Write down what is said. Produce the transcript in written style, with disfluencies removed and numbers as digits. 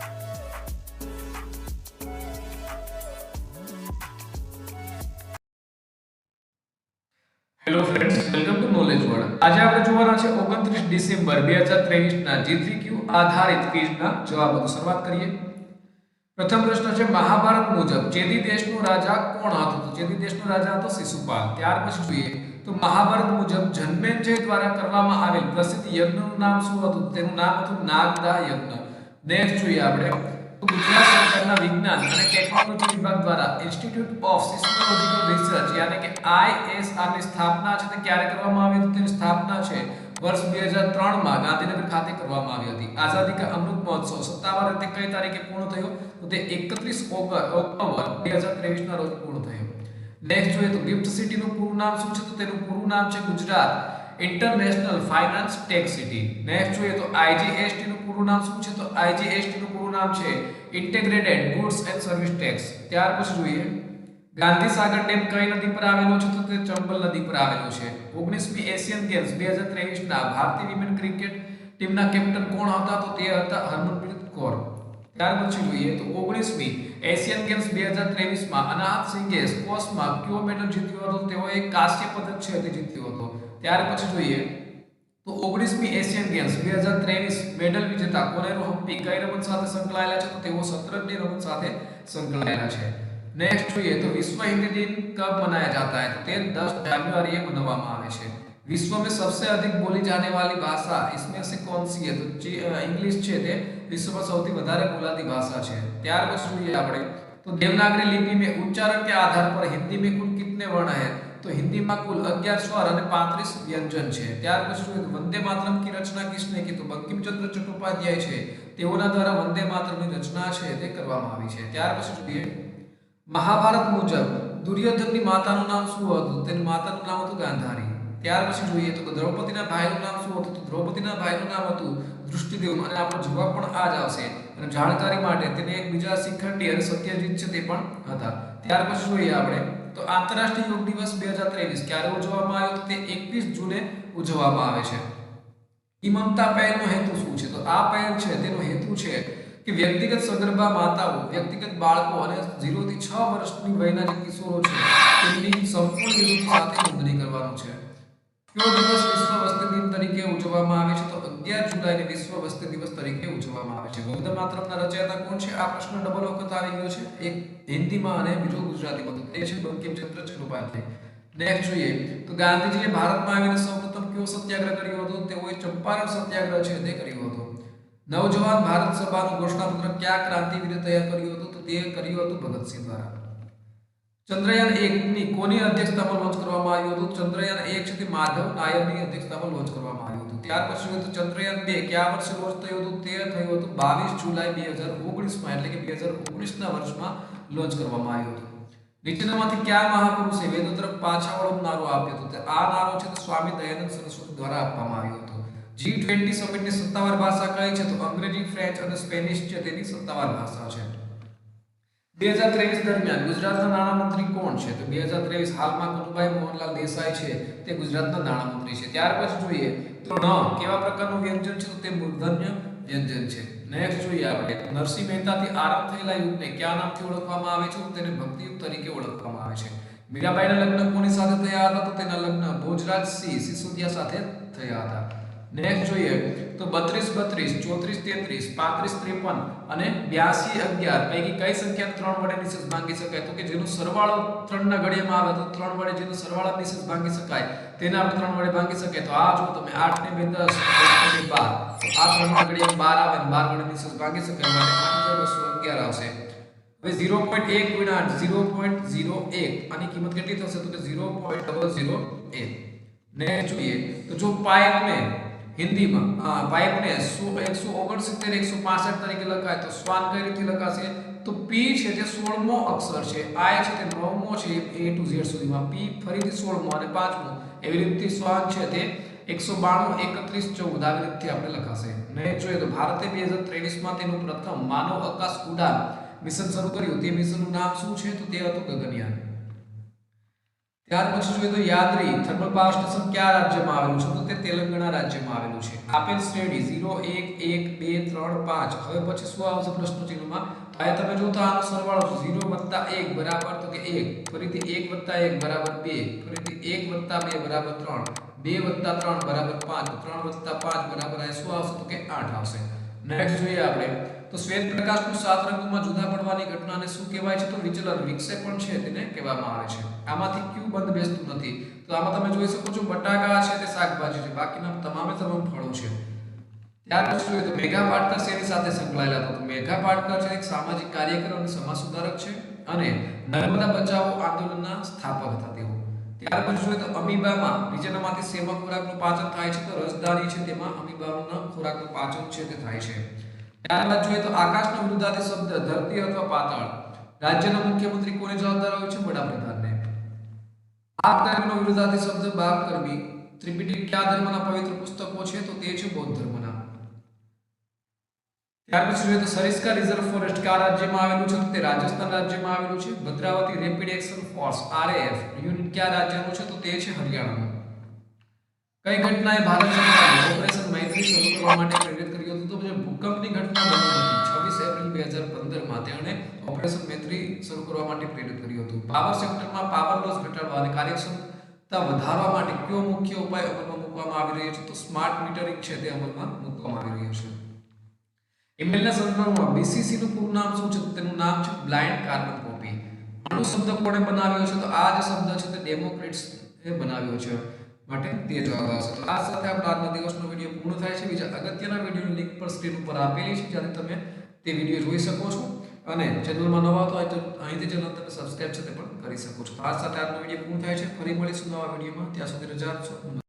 Hello friends, welcome to knowledge world. આજે આપણે જોવાના છે 29 ડિસેમ્બર 2023 ના G3Q આધારિત ક્વિઝના જવાબો। શરૂઆત કરીએ। પ્રથમ પ્રશ્ન છે મહાભારત મુજબ ચેદી દેશનો રાજા કોણ હતો? તો ચેદી દેશનો રાજા હતો શિશુપાલ। ત્યાર પછી જોઈએ તો મહાભારત મુજબ જન્મેજય દ્વારા કરવામાં આવેલ પ્રસિદ્ધ યજ્ઞનું નામ શું હતું? તેનું નામ હતું નાગદા યજ્ઞ। નેક્સ્ટ જોઈએ આપણે તો ગુજરાત સરકારના વિજ્ઞાન અને ટેકનોલોજી વિભાગ દ્વારા ઇન્સ્ટિટ્યૂટ ઓફ સિસ્મોલોજીકલ રિસર્ચ યાની કે ISR ની સ્થાપના છે તે ક્યારે કરવામાં આવી હતી? તેની સ્થાપના છે વર્ષ 2003 માં ગાંધીનગર ખાતે કરવામાં આવી હતી। આઝાદી કા અમૃત મહોત્સવ સત્તાવાર રીતે કઈ તારીખે પૂર્ણ થયો? તો તે 31 ઓક્ટોબર 2023 ના રોજ પૂર્ણ થયો। નેક્સ્ટ જોઈએ તો ગિફ્ટ સિટી નું પૂરું નામ શું છે? તો તેનું પૂરું નામ છે Gujarat international finance tech city. Next જોઈએ તો IGST નું પૂરું નામ શું છે? તો IGST નું પૂરું નામ છે integrated goods and service tax. ત્યાર પછી જોઈએ ગાંધી સાગર ડેમ કઈ નદી પર આવેલો છે? તો તે ચંબલ નદી પર આવેલો છે। 19મી એશિયન ગેમ્સ 2023 ના ભારતીય વિમેન ક્રિકેટ ટીમના કેપ્ટન કોણ હતા? તો તે હતા હરમનપ્રીત કૌર। ત્યાર પછી જોઈએ તો 19મી એશિયન ગેમ્સ 2023 માં અનાહત સિંઘે સ્ક્વોશમાં કયો મેડલ જીત્યો હતો? તેઓએ કાંસ્ય પદક છે તે જીત્યો હતો। ત્યાર પછી જોઈએ તો 19મી એશિયન ગેમ્સ 2023 મેડલ વિજેતા કોનેરો હમ્પી કઈ રમત સાથે સંકળાયેલા છે? તો તેઓ શતરંજની રમત સાથે સંકળાયેલા છે। नेक्स्ट જોઈએ તો विश्व हिंदी दिन कब मनाया जाता है? तो 10 जनवरी को मनावामा आवे छे। विश्व में सबसे अधिक बोली जाने वाली भाषा इसमें से कौन सी है? तो इंग्लिश छे ते विश्व में સૌથી વધારે બોલાતી ભાષા છે। ત્યાર પછી જોઈએ આપણે તો देवनागरी लिपि में उच्चारण के आधार पर हिंदी में कुल कितने वर्ण है? तो हिंदी में कुल 11 स्वर અને 35 વ્યંજન છે। ત્યાર પછી જોઈએ વંદે માતરમ की रचना किसने की? तो બંકિમચંદ્ર ચટ્ટોપાધ્યાય છે તેઓના દ્વારા વંદે માતરમની રચના છે તે કરવામાં આવી છે। ત્યાર પછી જોઈએ મહાભારત મુજબ દુર્યોધનની માતાનું નામ શું હતું? તેની માતાનું નામ હતું ગાંધારી। ત્યાર પછી જોઈએ તો દ્રૌપદીના ભાઈનું નામ શું હતું? તો દ્રૌપદીના ભાઈનું નામ હતું દૃષ્ટિદેવ અને આપણો જવાબ પણ આ જ આવશે। અને જાણકારી માટે તેને એક બીજા શિખંડી અને સત્યજીત છે તે પણ હતા। ત્યાર પછી જોઈએ આપણે તો આંતરરાષ્ટ્રીય યોગ દિવસ 2023 ક્યારે ઉજવવામાં આવ્યો? તો તે 21 જૂને ઉજવવામાં આવે છે। ઈમમતા પહેલનો હેતુ શું છે? તો આ પહેલ છે તેનો હેતુ છે કે વ્યક્તિગત સગર્ભા માતાઓ વ્યક્તિગત બાળકો અને 0 થી 6 વર્ષની વયના જે કિશોરો છે તેમની સંપૂર્ણ વિરુદ્ધ સાથે નોંધણી કરવાનું છે। કયો દિવસ વિશ્વ વસ્તી દિન તરીકે ઉજવવામાં આવે છે? તો 11 જુલાઈને વિશ્વ વસ્તી દિવસ તરીકે ઉજવવામાં આવે છે। વંદે માતરમના રચયિતા કોણ છે? આ પ્રશ્ન ડબલ વખત આવી ગયો છે, એક હિન્દીમાં અને બીજો ગુજરાતીમાં, તો તે છે બંકિમચંદ્ર ચટ્ટોપાધ્યાય। નેક્સ્ટ જોઈએ તો ગાંધીજીએ ભારતમાં આવીને સૌપ્રથમ કયો સત્યાગ્રહ કર્યો હતો? તેઓએ ચંપારણ સત્યાગ્રહ છે તે કર્યો હતો। નવજવાન ભારત સભાનું ઘોષણાપત્ર કયા ક્રાંતિવીરે તૈયાર કર્યું હતું? તો તે કર્યું હતું ભગતસિંહ દ્વારા। ચંદ્રયાન 1 ની કોની અધ્યક્ષતામાં લોન્ચ કરવામાં આવ્યું હતું? ચંદ્રયાન 1 છે તે માધવ નાયરની અધ્યક્ષતામાં લોન્ચ કરવામાં આવ્યું હતું। ત્યાર પછી તો ચંદ્રયાન 2 કયા વર્ષે લોન્ચ થયું હતું? તે થયું હતું 22 જુલાઈ 2019 માં, એટલે કે 2019 ના વર્ષમાં લોન્ચ કરવામાં આવ્યું હતું। નીચેનામાંથી કયા મહાપુરુષે વેદો તરફ પાછા વળવાનો નારો આપ્યો હતો? આ નારો છે તે સ્વામી દયાનંદ સરસ્વતી દ્વારા આપવામાં આવ્યો હતો। G20 સમિટની સત્તાવાર ભાષા કઈ છે? તો અંગ્રેજી, ફ્રેન્ચ અને સ્પેનિશ છે તેની સત્તાવાર ભાષા છે। 2023 દરમિયાન ગુજરાતના નાણામંત્રી કોણ છે? તો 2023 હાલમાં કનુભાઈ મોહનલાલ દેસાઈ છે તે ગુજરાતના નાણામંત્રી છે। ત્યાર પછી જોઈએ તો ન કેવા પ્રકારનું વ્યંજન છે? તો તે મૂર્ધન્ય વ્યંજન છે। નેક્સ્ટ જોઈએ આપણે નરસિંહ મહેતાથી આરંભ થયેલા યુગને કયા નામથી ઓળખવામાં આવે છે? તો તેને ભક્તિ યુગ તરીકે ઓળખવામાં આવે છે। મીરાબાઈના લગ્ન કોની સાથે થયા હતા? તો તેના લગ્ન ભોજરાજસિંહ સિસોદિયા સાથે થયા હતા। નેક્સ્ટ જોઈએ તો 32 32 34 33 35 53 અને 82 11 પૈકી કઈ સંખ્યાને 3 વડે નિશેષ ભાંગી શકાય? તો કે જેનો સરવાળો 3 ના ઘડિયામાં આવે તો 3 વડે જેનો સરવાળો નિશેષ ભાંગી શકાય તેને આપણે 3 વડે ભાંગી શકાય। તો આ જો તમે 8 ને 2 10 10 ને 12 તો આ 3 ના ઘડિયામાં 12 આવે ને 12 વડે નિશેષ ભાંગી શકાય માટે 8211 આવશે। હવે 0.1 ગુણ્યા 0.01 આની કિંમત કેટલી થશે? તો કે 0.001। ને જોઈએ તો જો પાઇપને હિન્દીમાં પાઇપને 169 165 તરીકે લખાય તો શ્વાન કઈ રીતે લખાશે? તો P છે તે 16મો અક્ષર છે, I છે તે 9મો છે A to Z સુધીમાં, P ફરીથી 16મો અને 5મો, એવી રીતે શ્વાન છે તે 192 31 14 આવી રીતે આપણે લખાશે। ને જોઈએ તો ભારતે 2023 માં તેનું પ્રથમ માનવ અવકાશ ઉડાન મિશન શરૂ કર્યું, તે મિશનનું નામ શું છે? તો તે હતું ગગનયાન। ત્યાર પછી જોઈએ તો યાદરી થર્મલ પાવર સ્ટેશન કયા રાજ્યમાં આવેલું છે? તો તે તેલંગાણા રાજ્યમાં આવેલું છે. આપેલ શ્રેણી 0 1 1 2 3 5. હવે પછી શું આવશે પ્રશ્ન ચિહ્નમાં? આ તમે જો તો આનો સરવાળો 0 + 1 બરાબર તો કે 1, ફરીથી 1 + 1 બરાબર 2, ફરીથી 1 + 2 બરાબર 3, 2 + 3 બરાબર 5, 3 + 5 બરાબર આ શું આવશે? તો કે 8 આવશે. નેક્સ્ટ જોઈએ આપણે તો શ્વેત પ્રકાશનું 7 રંગોમાં જુદા પડવાની ઘટનાને શું કહેવાય છે? તો વિચલન વિક્ષેપણ છે તેને કહેવામાં આવે છે. આમાંથી ક્યુ બંધ બેસતું નથી. તો આમાં તમે જોઈ શકો છો બટાકા છે તે શાકભાજી છે, બાકીના તમામે તમામ ફળો છે. ત્યાર પછી જોઈએ તો મેઘા પાટકર શેની સાથે સંકળાયેલા હતા? તો મેઘા પાટકર છે એક સામાજિક કાર્યકર અને સમાજ સુધારક છે અને નર્મદા બચાવો આંદોલનના સ્થાપક હતા તેઓ. ત્યાર પછી જોઈએ તો અમીબામાં નીચેનામાંથી શેમાં ખોરાકનું પાચન થાય છે? તો રસદારી છે તેમાં અમીબાના ખોરાકનું પાચન છે તે થાય છે. ત્યારબાદ જોઈએ તો આકાશનો વિરુદ્ધાર્થી શબ્દ ધરતી અથવા પાતાળ. રાજ્યના મુખ્યમંત્રી કોને જવાબદાર હોય છે? વડાપ્રધાનને. આ ધર્મનો વિરુદ્ધાર્થી શબ્દ બાપકર્મી. ત્રિપિટક કયા ધર્મના પવિત્ર પુસ્તકો છે? તો તે છે બૌદ્ધ ધર્મના. ત્યાર પછી જોઈએ તો સરિસ્કા રિઝર્વ ફોરેસ્ટ કયા રાજ્યમાં આવેલું છે? તો તે રાજસ્થાન રાજ્યમાં આવેલું છે. Bhadravati rapid action force RAF unit કયા રાજ્યનું છે? તો તે છે હરિયાણાનું. કઈ ઘટનાએ ભારત સરકારને ઓપરેશન મૈત્રી શરૂ કરવા માટે પ્રેરિત કર્યું હતું? તો જે ભૂકંપની ઘટના બની હતી 26 એપ્રિલ 2015 માં તેણે ઓપરેશન મૈત્રી શરૂ કરવા માટે પ્રેરિત કર્યું હતું. પાવર સેક્ટરમાં પાવર લોસ ઘટાડવા અને કાર્યક્ષમતા વધારવા માટે કયો મુખ્ય ઉપાય અમલમાં મૂકવામાં આવી રહ્યો છે? તો સ્માર્ટ મીટરિંગ છે તે અમલમાં મૂકવામાં આવી રહ્યો છે. ઈમેલના સંદર્ભમાં BCC નું પૂરું નામ શું છે? તેનું નામ છે બ્લાઇન્ડ કાર્બન કોપી. આનો શબ્દ કોણે બનાવ્યો છે? તો આ જે શબ્દ છે તે ડેમોક્રેટ્સ એ બનાવ્યો છે. માટે તે જવાબ આવશે. તો આ સાથે આપણો આજના દિવસનો વિડિયો પૂર્ણ થાય છે. બીજા અગત્યના વિડિયોની લિંક પર સ્ક્રીન ઉપર આપેલી છે, જ્યાંથી તમે તે વિડિયો જોઈ શકો છો અને ચેનલમાં નવા તો અહીંથી ચેનલ તમે સબસ્ક્રાઇબ છે તે પણ કરી શકો છો. તો આ સાથે આજનો વિડિયો પૂર્ણ થાય છે. ફરી મળીશું નવા વિડિયોમાં. ત્યાં સુધી રજા આપશો. નમસ્કાર.